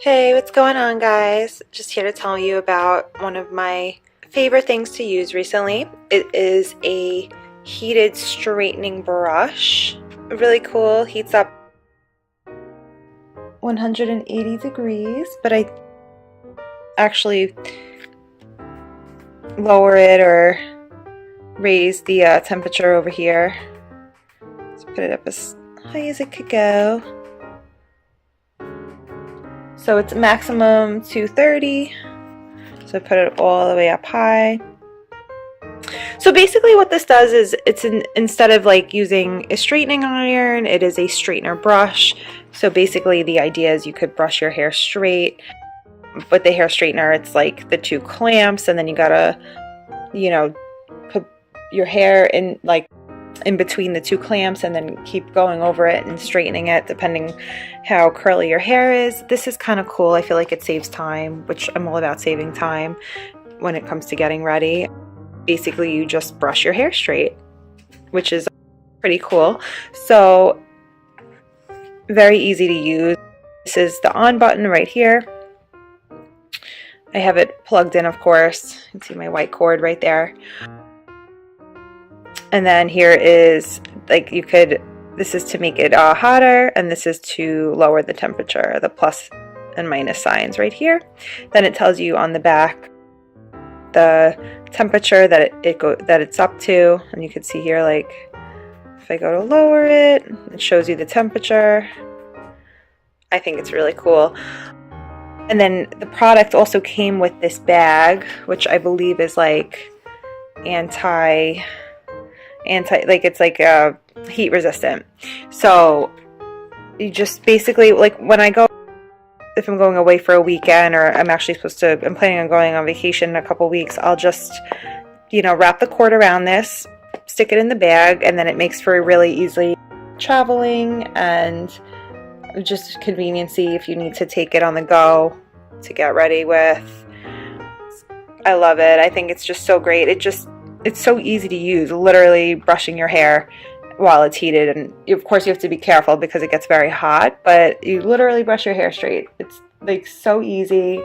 Hey, what's going on, guys? Just here to tell you about one of my favorite things to use recently. It is a heated straightening brush. Really cool, heats up 180 degrees, but I actually lower it or raise the temperature over here. So put it up as high as it could go. So it's maximum 230. So I put it all the way up high. So basically what this does is instead of like using a straightening iron, it is a straightener brush. So basically the idea is you could brush your hair straight. With the hair straightener, it's like the two clamps, and then you gotta, put your hair in between the two clamps and then keep going over it and straightening it depending how curly your hair is. This is kind of cool. I feel like it saves time, which I'm all about saving time when it comes to getting ready. Basically, you just brush your hair straight, which is pretty cool. So very easy to use. This is the on button right here. I have it plugged in, of course. You can see my white cord right there. And then here is, this is to make it hotter, and this is to lower the temperature, the plus and minus signs right here. Then it tells you on the back the temperature that it's up to, and you can see here, like, if I go to lower it, it shows you the temperature. I think it's really cool. And then the product also came with this bag, which I believe is like it's like heat resistant. So you just basically, like, when I go, if I'm going away for a weekend, or I'm planning on going on vacation in a couple weeks, I'll just, wrap the cord around this, stick it in the bag, and then it makes for really easily traveling and just conveniency if you need to take it on the go to get ready with. I love it. I think it's just so great. It's so easy to use, literally brushing your hair while it's heated. And of course you have to be careful because it gets very hot, but you literally brush your hair straight. It's like so easy.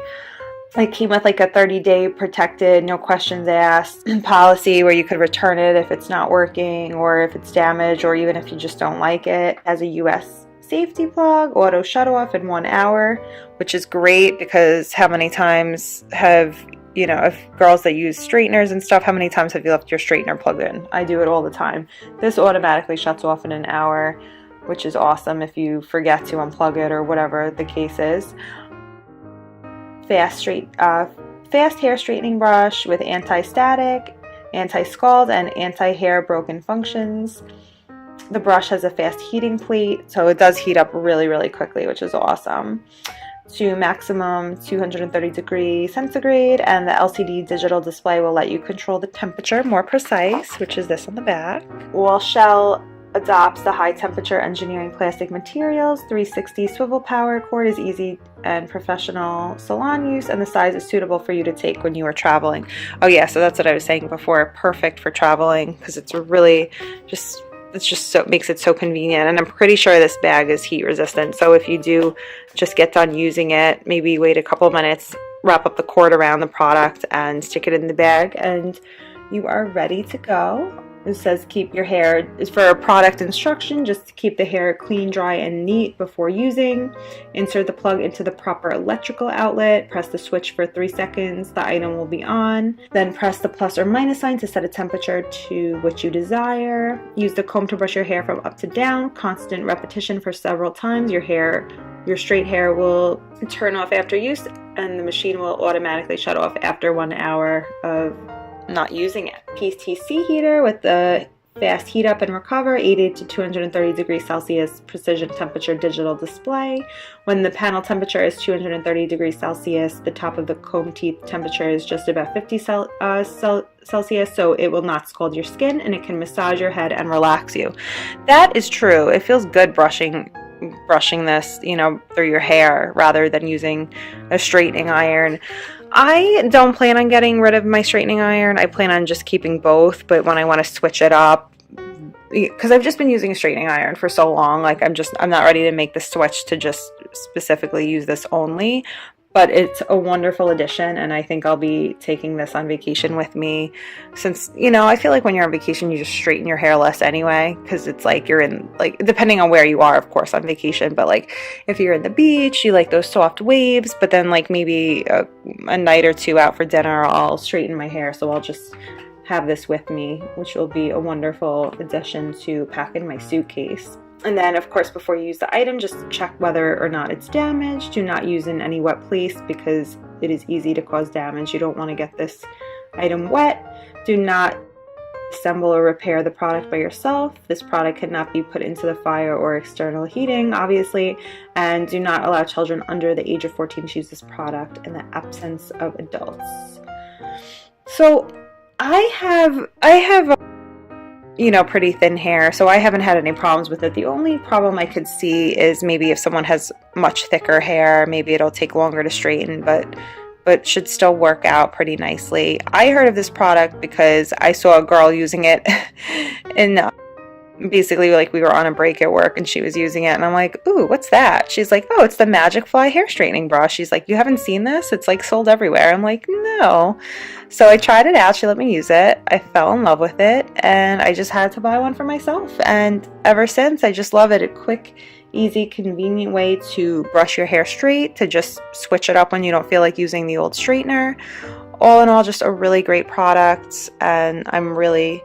It came with like a 30-day protected, no questions asked policy where you could return it if it's not working or if it's damaged, or even if you just don't like it. As a US safety plug, auto shut off in 1 hour, which is great because how many times have if girls that use straighteners and stuff, how many times have you left your straightener plugged in? I do it all the time. This automatically shuts off in 1 hour, which is awesome if you forget to unplug it or whatever the case is. Fast hair straightening brush with anti-static, anti-scald, and anti-hair broken functions. The brush has a fast heating plate, so it does heat up really, really quickly, which is awesome. To maximum 230 degrees centigrade, and the LCD digital display will let you control the temperature more precise, which is this on the back. Wall shell adopts the high temperature engineering plastic materials. 360 swivel power cord is easy and professional salon use, and the size is suitable for you to take when you are traveling. Oh yeah, so that's what I was saying before. Perfect for traveling because it's really just makes it so convenient. And I'm pretty sure this bag is heat resistant, so if you do just get done using it, maybe wait a couple minutes, wrap up the cord around the product and stick it in the bag, and you are ready to go. It says keep your hair, is for a product instruction, just to keep the hair clean, dry, and neat before using. Insert the plug into the proper electrical outlet, press the switch for 3 seconds, the item will be on. Then press the plus or minus sign to set a temperature to which you desire. Use the comb to brush your hair from up to down. Constant repetition for several times. Your straight hair will turn off after use, and the machine will automatically shut off after 1 hour of not using it. PTC heater with the fast heat up and recover, 80 to 230 degrees Celsius precision temperature digital display. When the panel temperature is 230 degrees Celsius, the top of the comb teeth temperature is just about 50 Celsius, so it will not scald your skin, and it can massage your head and relax you. That is true. It feels good brushing this, through your hair rather than using a straightening iron. I don't plan on getting rid of my straightening iron. I plan on just keeping both, but when I want to switch it up, because I've just been using a straightening iron for so long, like I'm not ready to make the switch to just specifically use this only, but it's a wonderful addition, and I think I'll be taking this on vacation with me, since, you know, I feel like when you're on vacation you just straighten your hair less anyway, because it's like you're in, like, depending on where you are, of course, on vacation, but like if you're in the beach, you like those soft waves, but then like maybe a night or two out for dinner, I'll straighten my hair, so I'll just have this with me, which will be a wonderful addition to pack in my suitcase. And then, of course, before you use the item, just check whether or not it's damaged. Do not use in any wet place because it is easy to cause damage. You don't want to get this item wet. Do not assemble or repair the product by yourself. This product cannot be put into the fire or external heating, obviously. And do not allow children under the age of 14 to use this product in the absence of adults. So I have you know, pretty thin hair, so I haven't had any problems with it. The only problem I could see is maybe if someone has much thicker hair, maybe it'll take longer to straighten, but should still work out pretty nicely. I heard of this product because I saw a girl using it in basically, like, we were on a break at work and she was using it, and I'm like, ooh, what's that? She's like, oh, it's the Magicfly hair straightening brush. She's like, you haven't seen this? It's like sold everywhere. I'm like, no. So I tried it out. She let me use it. I fell in love with it, and I just had to buy one for myself, and ever since I just love it. A quick, easy, convenient way to brush your hair straight, to just switch it up when you don't feel like using the old straightener. All in all, just a really great product, and I'm really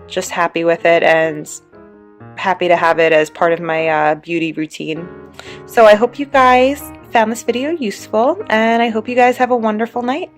just happy with it, and happy to have it as part of my beauty routine. So I hope you guys found this video useful, and I hope you guys have a wonderful night.